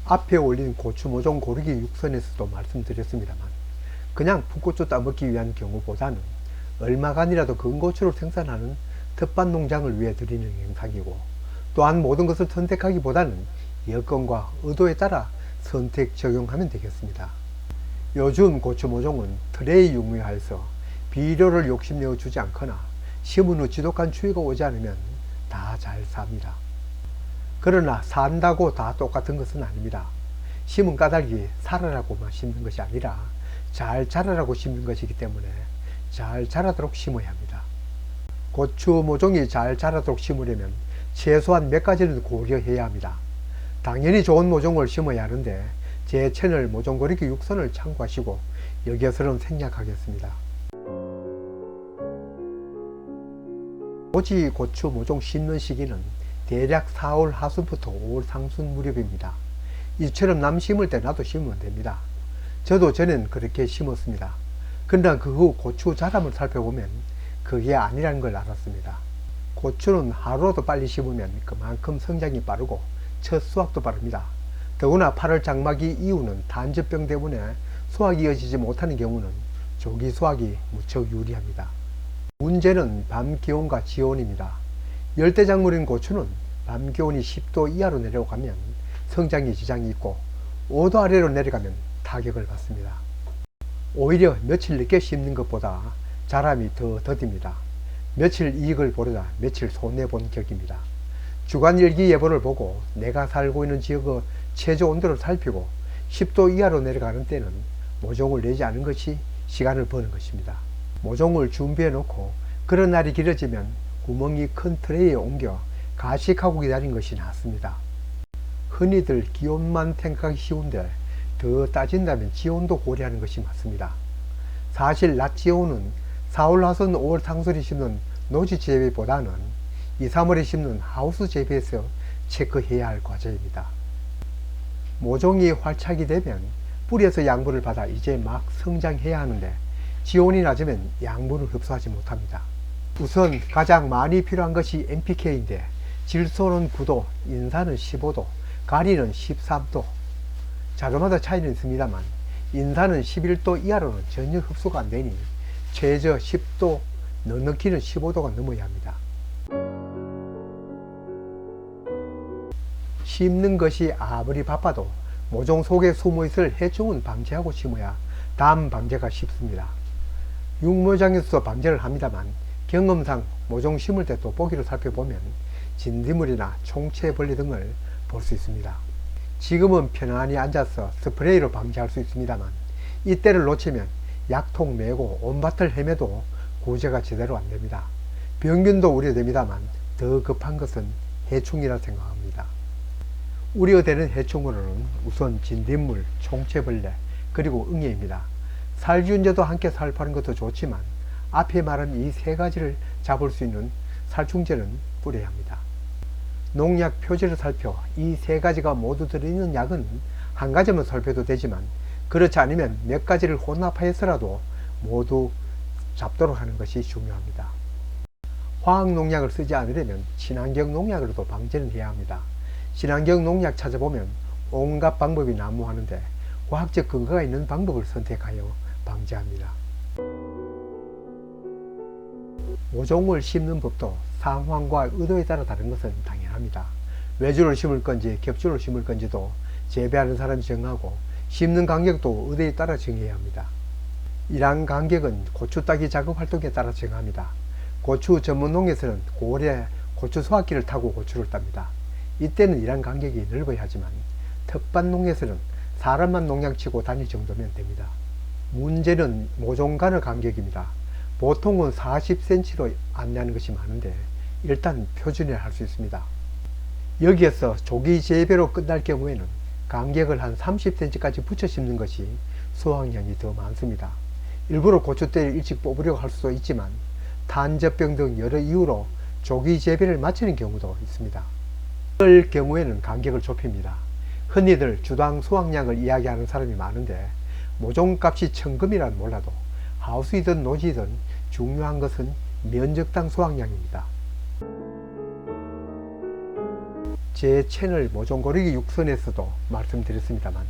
앞에 올린 고추 모종 고르기 육선에서도 말씀드렸습니다만 그냥 풋고추 따먹기 위한 경우보다는 얼마간이라도 근고추를 생산하는 텃밭 농장을 위해 드리는 영상이고, 또한 모든 것을 선택하기보다는 여건과 의도에 따라 선택 적용하면 되겠습니다. 요즘 고추 모종은 트레이 육류하여서 비료를 욕심내어 주지 않거나 심은 후 지독한 추위가 오지 않으면 다 잘 삽니다. 그러나 산다고 다 똑같은 것은 아닙니다. 심은 까닭이 살아라고만 심는 것이 아니라 잘 자라라고 심는 것이기 때문에 잘 자라도록 심어야 합니다. 고추 모종이 잘 자라도록 심으려면 최소한 몇 가지는 고려해야 합니다. 당연히 좋은 모종을 심어야 하는데 제 채널 모종고르기 육선을 참고하시고 여기에서는 생략하겠습니다. 오지 고추 모종 심는 시기는 대략 4월 하순부터 5월 상순 무렵입니다. 이처럼 남 심을 때 나도 심으면 됩니다. 저도 전엔 그렇게 심었습니다. 그러나 그 후 고추 자람을 살펴보면 그게 아니라는 걸 알았습니다. 고추는 하루라도 빨리 심으면 그만큼 성장이 빠르고 첫 수확도 빠릅니다. 더구나 8월 장마기 이후는 단젖병 때문에 수확이 이어지지 못하는 경우는 조기 수확이 무척 유리합니다. 문제는 밤 기온과 지온입니다. 열대작물인 고추는 밤 기온이 10도 이하로 내려가면 성장에 지장이 있고 5도 아래로 내려가면 타격을 받습니다. 오히려 며칠 늦게 심는 것보다 자람이 더 더딥니다. 며칠 이익을 보려다 며칠 손해본 격입니다. 주간일기 예보를 보고 내가 살고 있는 지역의 최저 온도를 살피고 10도 이하로 내려가는 때는 모종을 내지 않은 것이 시간을 버는 것입니다. 모종을 준비해 놓고 그런 날이 길어지면 구멍이 큰 트레이에 옮겨 가식하고 기다린 것이 낫습니다. 흔히들 기온만 생각하기 쉬운데 더 따진다면 지온도 고려하는 것이 맞습니다. 사실 낮 지온은 4월 하순 5월 상순에 심는 노지 재배보다는 2, 3월에 심는 하우스 재배에서 체크해야 할 과제입니다. 모종이 활착이 되면 뿌리에서 양분을 받아 이제 막 성장해야 하는데 지온이 낮으면 양분을 흡수하지 못합니다. 우선 가장 많이 필요한 것이 NPK인데 질소는 9도, 인산은 15도, 가리는 13도. 자료마다 차이는 있습니다만 인산은 11도 이하로는 전혀 흡수가 안 되니 최저 10도, 넉넉히는 15도가 넘어야 합니다. 심는 것이 아무리 바빠도 모종 속에 숨어있을 해충은 방제하고 심어야 담 방제가 쉽습니다. 육모장에서도 방제를 합니다만 경험상 모종 심을 때 돋보기로 살펴보면 진딧물이나 총체벌레 등을 볼 수 있습니다. 지금은 편안히 앉아서 스프레이로 방지할 수 있습니다만 이때를 놓치면 약통 메고 온 밭을 헤매도 구제가 제대로 안됩니다. 병균도 우려됩니다만 더 급한 것은 해충이라 생각합니다. 우려되는 해충으로는 우선 진딧물, 총체벌레, 그리고 응애입니다. 살균제도 함께 살포하는 것도 좋지만 앞에 말한 이 세 가지를 잡을 수 있는 살충제는 뿌려야 합니다. 농약 표지를 살펴 이 세 가지가 모두 들어있는 약은 한 가지만 살펴도 되지만 그렇지 않으면 몇 가지를 혼합하여서라도 모두 잡도록 하는 것이 중요합니다. 화학농약을 쓰지 않으려면 친환경 농약으로도 방제는 해야 합니다. 친환경 농약 찾아보면 온갖 방법이 난무하는데 과학적 근거가 있는 방법을 선택하여 방제합니다. 모종을 심는 법도 상황과 의도에 따라 다른 것은 당연합니다. 외주를 심을 건지 겹주를 심을 건지도 재배하는 사람이 정하고 심는 간격도 의도에 따라 정해야 합니다. 이러한 간격은 고추 따기 작업 활동에 따라 정합니다. 고추 전문농에서는 고래 고추 수확기를 타고 고추를 땁니다. 이때는 이러한 간격이 넓어야 하지만 텃밭농에서는 사람만 농약치고 다닐 정도면 됩니다. 문제는 모종 간의 간격입니다. 보통은 40cm로 안내하는 것이 많은데 일단 표준을 할 수 있습니다. 여기에서 조기 재배로 끝날 경우에는 간격을 한 30cm까지 붙여 심는 것이 수확량이 더 많습니다. 일부러 고추대를 일찍 뽑으려고 할 수도 있지만 탄저병 등 여러 이유로 조기 재배를 마치는 경우도 있습니다. 이럴 경우에는 간격을 좁힙니다. 흔히들 주당 수확량을 이야기하는 사람이 많은데 모종값이 천금이란 몰라도 하우스이든 노지이든 중요한 것은 면적당 수확량입니다. 제 채널 모종고르기 6선에서도 말씀드렸습니다만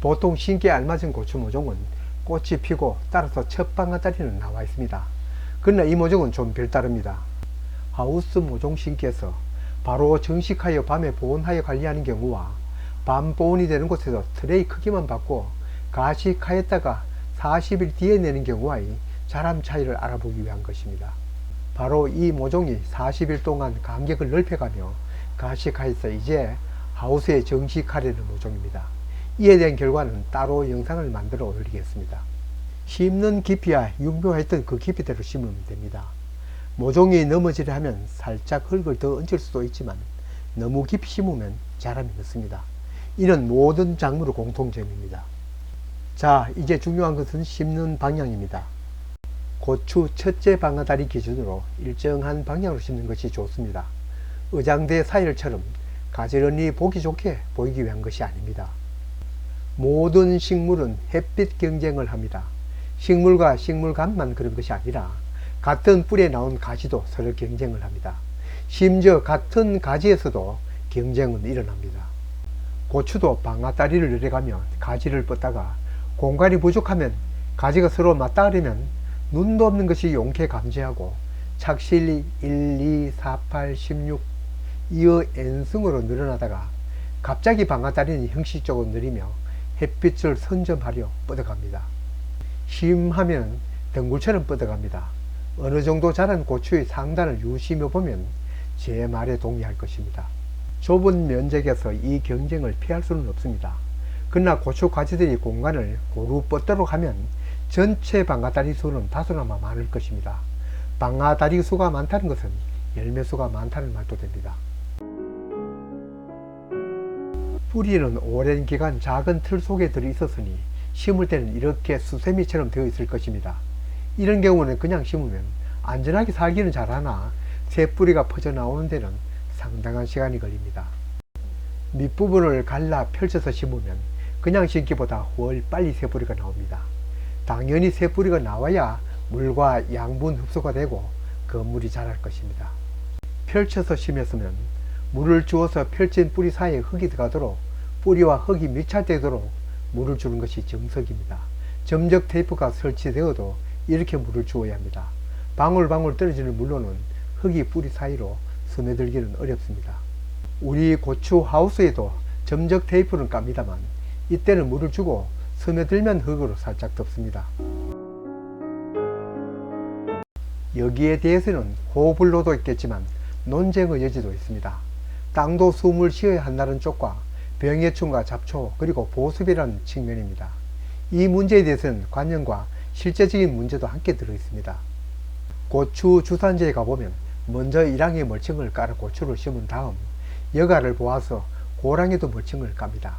보통 신기에 알맞은 고추 모종은 꽃이 피고 따라서 첫 방아다리는 나와 있습니다. 그러나 이 모종은 좀 별다릅니다. 하우스 모종 신기에서 바로 정식하여 밤에 보온하여 관리하는 경우와 밤 보온이 되는 곳에서 트레이 크기만 바꿔 가식하였다가 40일 뒤에 내는 경우와의 자람 차이를 알아보기 위한 것입니다. 바로 이 모종이 40일 동안 간격을 넓혀가며 가식하여서 이제 하우스에 정식하려는 모종입니다. 이에 대한 결과는 따로 영상을 만들어 올리겠습니다. 심는 깊이야 유명했던 그 깊이대로 심으면 됩니다. 모종이 넘어지려 하면 살짝 흙을 더 얹을 수도 있지만 너무 깊이 심으면 자람이 늦습니다. 이는 모든 작물의 공통점입니다. 자, 이제 중요한 것은 심는 방향입니다. 고추 첫째 방아다리 기준으로 일정한 방향으로 심는 것이 좋습니다. 의장대 사열처럼 가지런히 보기 좋게 보이기 위한 것이 아닙니다. 모든 식물은 햇빛 경쟁을 합니다. 식물과 식물 간만 그런 것이 아니라 같은 뿌리에 나온 가지도 서로 경쟁을 합니다. 심지어 같은 가지에서도 경쟁은 일어납니다. 고추도 방아다리를 내려가며 가지를 뻗다가 공간이 부족하면 가지가 서로 맞닿으려면 눈도 없는 것이 용케 감지하고 착실히 1, 2, 4, 8, 16 이어 n승으로 늘어나다가 갑자기 방아다리는 형식적으로 느리며 햇빛을 선점하려 뻗어갑니다. 심하면 덩굴처럼 뻗어갑니다. 어느 정도 자란 고추의 상단을 유심히 보면 제 말에 동의할 것입니다. 좁은 면적에서 이 경쟁을 피할 수는 없습니다. 그러나 고추 가지들이 공간을 고루 뻗도록 하면 전체 방아다리 수는 다소나마 많을 것입니다. 방아다리 수가 많다는 것은 열매 수가 많다는 말도 됩니다. 뿌리는 오랜 기간 작은 틀 속에 들어 있었으니 심을 때는 이렇게 수세미처럼 되어 있을 것입니다. 이런 경우는 그냥 심으면 안전하게 살기는 잘하나 새 뿌리가 퍼져 나오는 데는 상당한 시간이 걸립니다. 밑부분을 갈라 펼쳐서 심으면 그냥 심기보다 훨 빨리 새 뿌리가 나옵니다. 당연히 새 뿌리가 나와야 물과 양분 흡수가 되고 건물이 자랄 것입니다. 펼쳐서 심었으면 물을 주어서 펼친 뿌리 사이에 흙이 들어가도록 뿌리와 흙이 밀착되도록 물을 주는 것이 정석입니다. 점적 테이프가 설치되어도 이렇게 물을 주어야 합니다. 방울방울 떨어지는 물로는 흙이 뿌리 사이로 스며들기는 어렵습니다. 우리 고추 하우스에도 점적 테이프는 깝니다만 이때는 물을 주고 스며들면 흙으로 살짝 덮습니다. 여기에 대해서는 호불호도 있겠지만 논쟁의 여지도 있습니다. 땅도 숨을 쉬어야 한다는 쪽과 병해충과 잡초 그리고 보습이라는 측면입니다. 이 문제에 대해서는 관념과 실제적인 문제도 함께 들어 있습니다. 고추 주산지에 가보면 먼저 1항에 멀칭을 깔아 고추를 심은 다음 여가를 보아서 고랑에도 멀칭을 깝니다.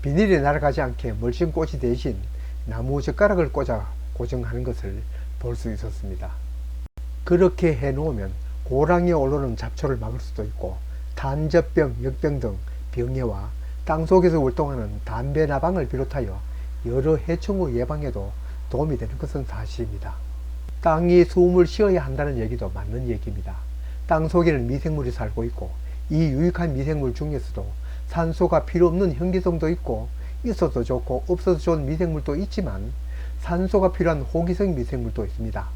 비닐이 날아가지 않게 멀칭꽃이 대신 나무 젓가락을 꽂아 고정하는 것을 볼 수 있었습니다. 그렇게 해놓으면 고랑에 올라오는 잡초를 막을 수도 있고 탄저병, 역병 등 병해와 땅속에서 활동하는 담배 나방을 비롯하여 여러 해충의 예방에도 도움이 되는 것은 사실입니다. 땅이 숨을 쉬어야 한다는 얘기도 맞는 얘기입니다. 땅 속에는 미생물이 살고 있고 이 유익한 미생물 중에서도 산소가 필요 없는 현기성도 있고 있어도 좋고 없어도 좋은 미생물도 있지만 산소가 필요한 호기성 미생물도 있습니다.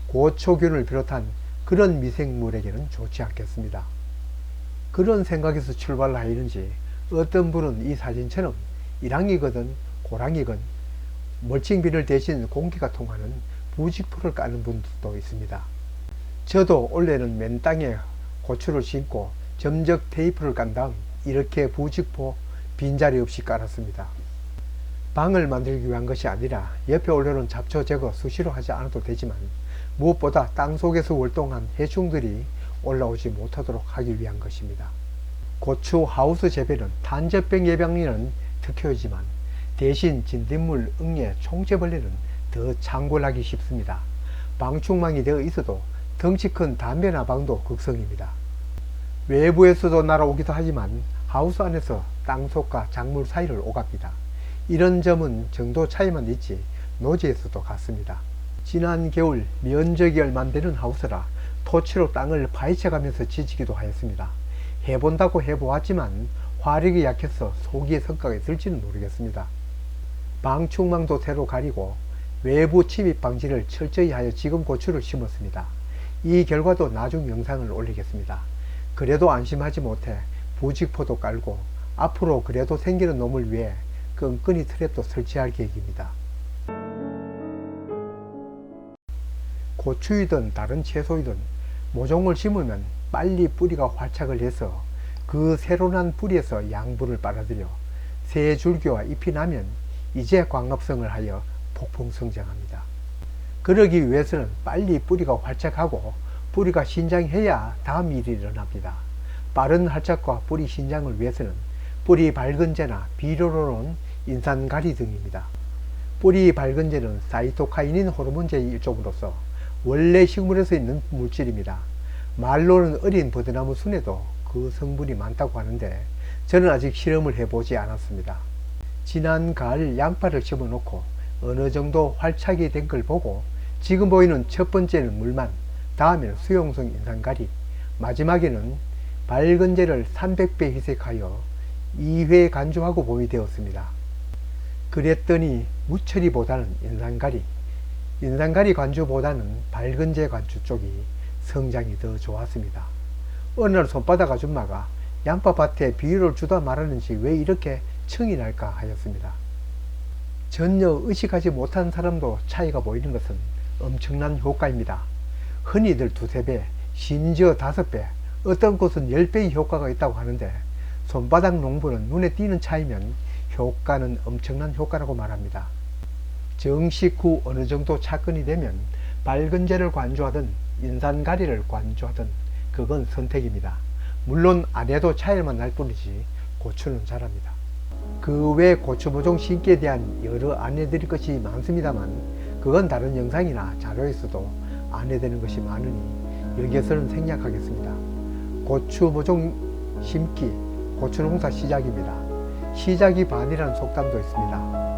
고초균을 비롯한 그런 미생물에게는 좋지 않겠습니다. 그런 생각에서 출발하였는지 어떤 분은 이 사진처럼 1항이거든 고랑이건 멀칭 비닐 대신 공기가 통하는 부직포를 까는 분들도 있습니다. 저도 원래는 맨 땅에 고추를 심고 점적 테이프를 깐 다음 이렇게 부직포 빈자리 없이 깔았습니다. 방을 만들기 위한 것이 아니라 옆에 올려놓은 잡초 제거 수시로 하지 않아도 되지만 무엇보다 땅속에서 활동한 해충들이 올라오지 못하도록 하기 위한 것입니다. 고추 하우스 재배는 탄저병 예방에는 특효이지만 대신 진딧물, 응애, 총체벌레는 더 창궐하기 쉽습니다. 방충망이 되어 있어도 덩치 큰 담배나방도 극성입니다. 외부에서도 날아오기도 하지만 하우스 안에서 땅속과 작물 사이를 오갑니다. 이런 점은 정도 차이만 있지 노지에서도 같습니다. 지난 겨울 면적이 얼마 안 되는 하우스라 토치로 땅을 파헤쳐가면서 지지기도 하였습니다. 해본다고 해보았지만 화력이 약해서 소기의 성과가 있을지는 모르겠습니다. 방충망도 새로 가리고 외부 침입 방지를 철저히 하여 지금 고추를 심었습니다. 이 결과도 나중 영상을 올리겠습니다. 그래도 안심하지 못해 부직포도 깔고 앞으로 그래도 생기는 놈을 위해 끈끈이 트랩도 설치할 계획입니다. 고추이든 다른 채소이든 모종을 심으면 빨리 뿌리가 활착을 해서 그 새로 난 뿌리에서 양분을 빨아들여 새 줄기와 잎이 나면 이제 광합성을 하여 폭풍 성장합니다. 그러기 위해서는 빨리 뿌리가 활착하고 뿌리가 신장해야 다음 일이 일어납니다. 빠른 활착과 뿌리 신장을 위해서는 뿌리 밝은제나 비료로는 인산가리 등입니다. 뿌리 밝은제는 사이토카이닌 호르몬제의 일종으로서 원래 식물에서 있는 물질입니다. 말로는 어린 버드나무 순에도 그 성분이 많다고 하는데 저는 아직 실험을 해보지 않았습니다. 지난 가을 양파를 심어 놓고 어느 정도 활착이 된 걸 보고 지금 보이는 첫 번째는 물만, 다음에는 수용성 인산가리, 마지막에는 밝은제를 300배 희석하여 2회 간주하고 봄이 되었습니다. 그랬더니 무처리보다는 인산가리 관주보다는 밝은제 관주 쪽이 성장이 더 좋았습니다. 어느 날 손바닥 아줌마가 양파밭에 비료를 주다 말았는지 왜 이렇게 청이 날까 하였습니다. 전혀 의식하지 못한 사람도 차이가 보이는 것은 엄청난 효과입니다. 흔히들 2~3배, 심지어 5배, 어떤 곳은 10배의 효과가 있다고 하는데 손바닥 농부는 눈에 띄는 차이면 효과는 엄청난 효과라고 말합니다. 정식 후 어느 정도 착근이 되면 밝은제를 관주하든 인산가리를 관주하든 그건 선택입니다. 물론 안 해도 차이만 날 뿐이지 고추는 자랍니다. 그 외 고추 모종 심기에 대한 여러 안내드릴 것이 많습니다만 그건 다른 영상이나 자료에서도 안내되는 것이 많으니 여기에서는 생략하겠습니다. 고추 모종 심기, 고추 농사 시작입니다. 시작이 반이라는 속담도 있습니다.